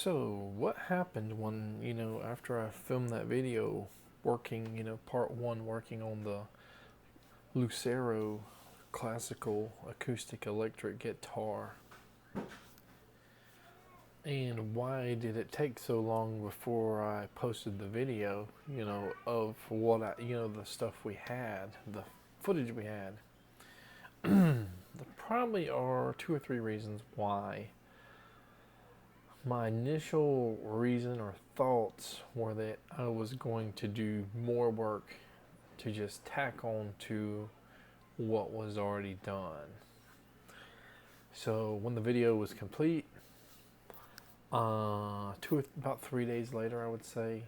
So, what happened when, after I filmed that video working, part one, working on the Lucero classical acoustic electric guitar? And why did it take so long before I posted the video, of what the stuff we had, the footage we had? There probably are two or three reasons why. My initial reason or thoughts were that I was going to do more work to just tack on to what was already done. So when the video was complete, about 3 days later, I would say,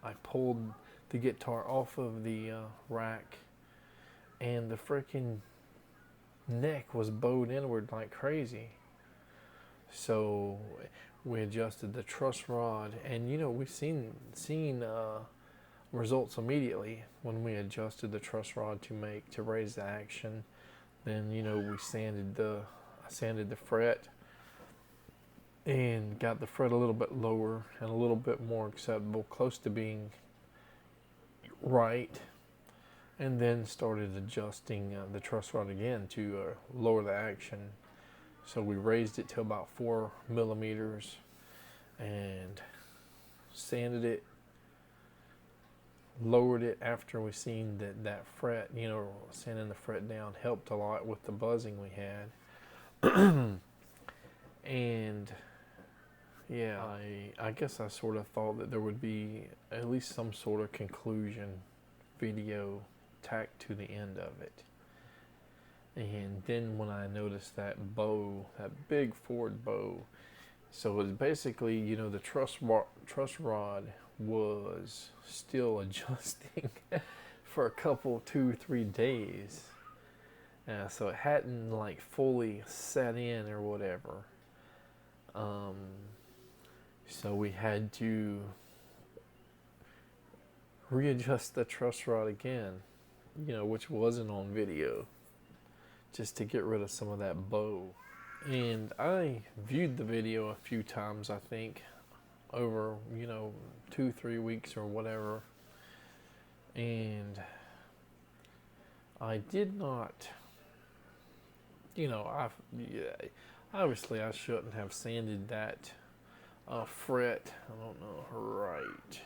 I pulled the guitar off of the rack, and the freaking neck was bowed inward like crazy. So we adjusted the truss rod, and we've seen results immediately when we adjusted the truss rod to raise the action. Then we sanded the fret and got the fret a little bit lower and a little bit more acceptable, close to being right, and then started adjusting the truss rod again to lower the action. So we raised it to about 4 millimeters and sanded it, lowered it after we seen that fret, sanding the fret down helped a lot with the buzzing we had. And yeah, I guess I sort of thought that there would be at least some sort of conclusion video tacked to the end of it. And then when I noticed that bow, that big forward bow, so it was basically, the truss rod was still adjusting for a couple, 2-3 days. So it hadn't like fully set in or whatever. So we had to readjust the truss rod again, which wasn't on video, just to get rid of some of that bow. And I viewed the video a few times, I think, over 2-3 weeks or whatever, and I did not, obviously I shouldn't have sanded that fret, I don't know, right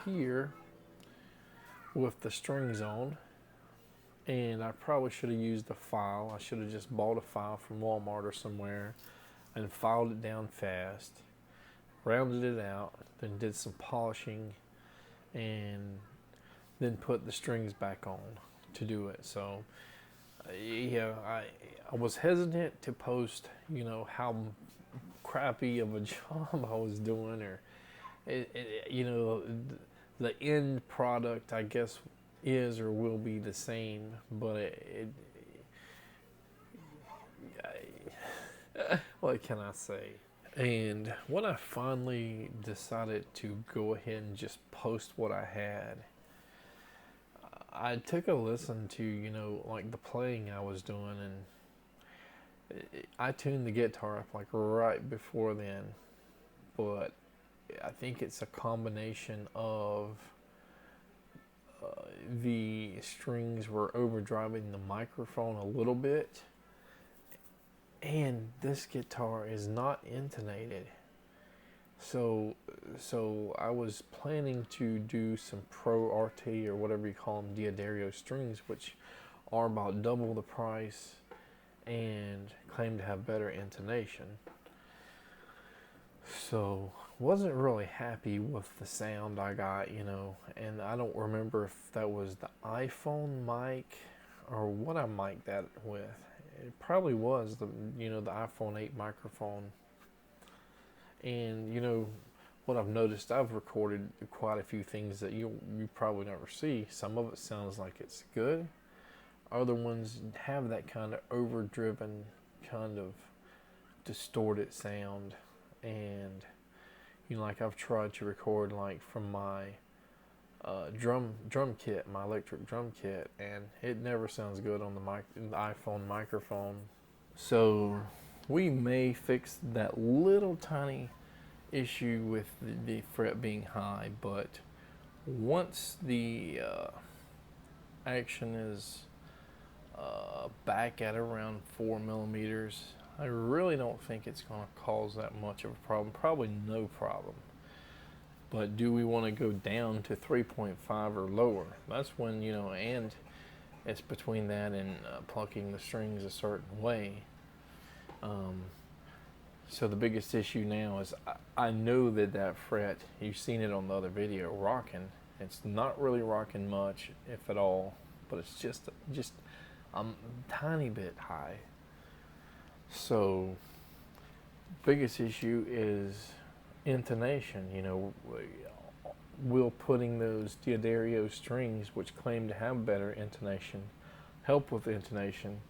here with the strings on. And I probably should have used a file. I should have just bought a file from Walmart or somewhere and filed it down fast, rounded it out, then did some polishing, and then put the strings back on to do it. So yeah, I was hesitant to post, how crappy of a job I was doing, or the end product, I guess, is or will be the same, but what can I say? And when I finally decided to go ahead and just post what I had, I took a listen to, like the playing I was doing, and I tuned the guitar up like right before then, but I think it's a combination of the strings were overdriving the microphone a little bit, and this guitar is not intonated. So I was planning to do some Pro RT or whatever you call them, Diodario strings, which are about double the price and claim to have better intonation. So wasn't really happy with the sound I got, and I don't remember if that was the iPhone mic or what I mic'd that with. It probably was the iPhone 8 microphone. And what I've noticed, I've recorded quite a few things that you probably never see. Some of it sounds like it's good. Other ones have that kind of overdriven, kind of distorted sound. And like I've tried to record like from my drum kit, my electric drum kit, and it never sounds good on the iPhone microphone. So we may fix that little tiny issue with the fret being high, but once the action is back at around 4 millimeters, I really don't think it's going to cause that much of a problem. Probably no problem. But do we want to go down to 3.5 or lower? That's when, you know, and it's between that and plucking the strings a certain way. So the biggest issue now is I know that fret, you've seen it on the other video, rocking. It's not really rocking much, if at all, but it's just a tiny bit high. So biggest issue is intonation. You know, will putting those D'Addario strings, which claim to have better intonation, help with intonation,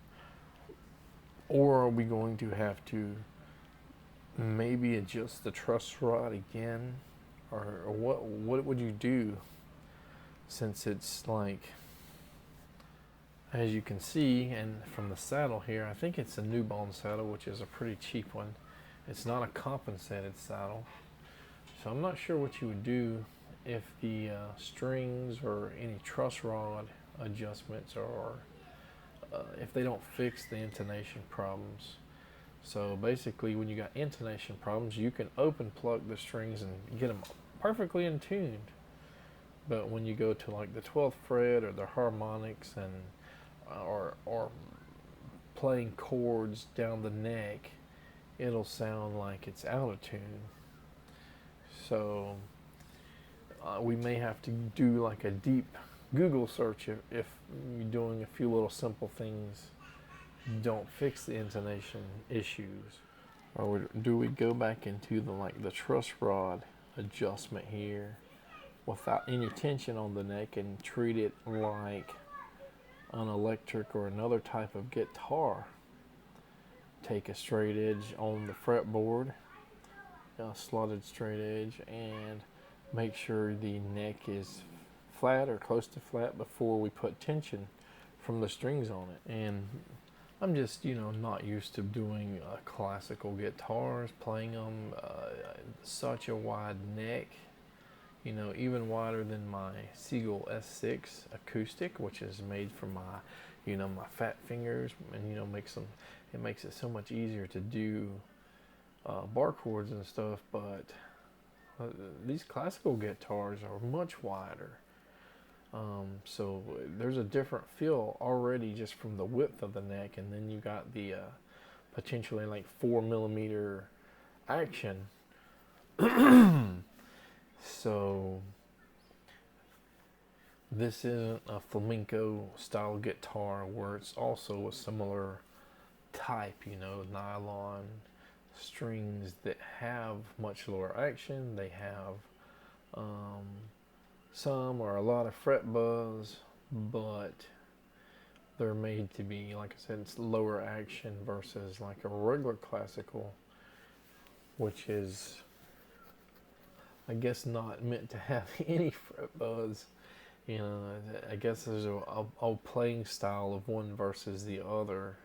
or are we going to have to maybe adjust the truss rod again, or what would you do, since it's like, as you can see, and from the saddle here, I think it's a new bone saddle, which is a pretty cheap one. It's not a compensated saddle, so I'm not sure what you would do if the strings or any truss rod adjustments, or if they don't fix the intonation problems. So basically, when you got intonation problems, you can open pluck the strings and get them perfectly in tuned. But when you go to like the 12th fret or the harmonics, and or playing chords down the neck, it'll sound like it's out of tune. So we may have to do like a deep Google search if you're doing a few little simple things don't fix the intonation issues. Or do we go back into the truss rod adjustment here without any tension on the neck and treat it like an electric or another type of guitar? Take a straight edge on the fretboard, a slotted straight edge, and make sure the neck is flat or close to flat before we put tension from the strings on it. And I'm just, you know, not used to doing classical guitars, playing them such a wide neck, you know, even wider than my Siegel S6 acoustic, which is made for my, you know, my fat fingers, and, you know, it makes it so much easier to do bar chords and stuff. But these classical guitars are much wider. So there's a different feel already just from the width of the neck, and then you got the potentially like 4 millimeter action. So this isn't a flamenco style guitar where it's also a similar type, you know, nylon strings that have much lower action. They have some or a lot of fret buzz, but they're made to be, like I said, it's lower action versus like a regular classical, which is, I guess, not meant to have any fret buzz. You know, I guess there's a playing style of one versus the other.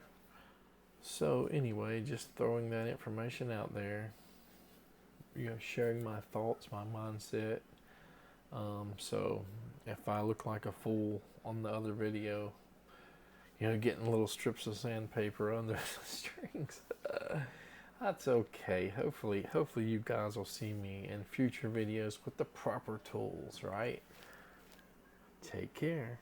So anyway, just throwing that information out there, you know, sharing my thoughts, my mindset. So if I look like a fool on the other video, you know, getting little strips of sandpaper under the strings, that's okay. Hopefully you guys will see me in future videos with the proper tools, right? Take care.